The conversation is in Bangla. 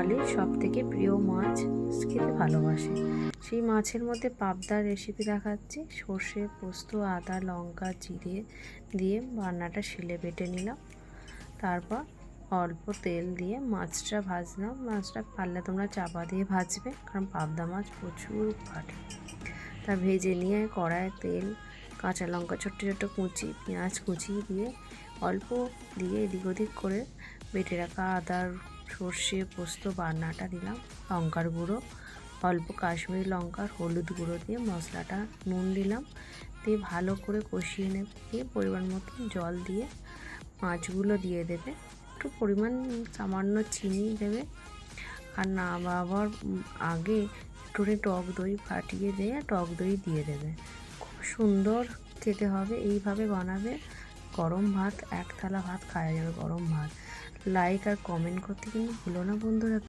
বাঙালির সবথেকে প্রিয় মাছ খেতে ভালোবাসে। সেই মাছের মধ্যে পাবদার রেসিপি দেখাচ্ছি। সর্ষে, পোস্ত, আদা, লঙ্কা, জিরে দিয়ে রান্নাটা শিলে বেটে নিলাম। তারপর অল্প তেল দিয়ে মাছটা ভাজলাম। মাছটা পারলে তোমরা চাপা দিয়ে ভাজবে, কারণ পাবদা মাছ প্রচুর ফাটে। তা ভেজে নিয়ে কড়াইয়ে তেল, কাঁচা লঙ্কা ছোট্ট ছোট্ট কুচি, পেঁয়াজ কুচি দিয়ে অল্প দিয়ে এদিক ওদিক করে বেটে রাখা আদার, সর্ষে, পোস্ত বান্নাটা দিলাম। লঙ্কার গুঁড়ো, অল্প কাশ্মীরি লঙ্কার হলুদ গুঁড়ো দিয়ে মশলাটা, নুন দিলাম, দিয়ে ভালো করে কষিয়ে দিয়ে পরিমাণ মতো জল দিয়ে মাছগুলো দিয়ে দেবে। একটু পরিমাণ সামান্য চিনি দেবে, আর নামাবার আগে একটু টক দই ফাটিয়ে দিয়ে টক দই দিয়ে দেবে। খুব সুন্দর খেতে হবে। এইভাবে বানাবে, গরম ভাত, এক থালা ভাত খাওয়া যাবে। গরম ভাত। লাইক আর কমেন্ট করতে কিন্তু ভুলো না বন্ধুরা।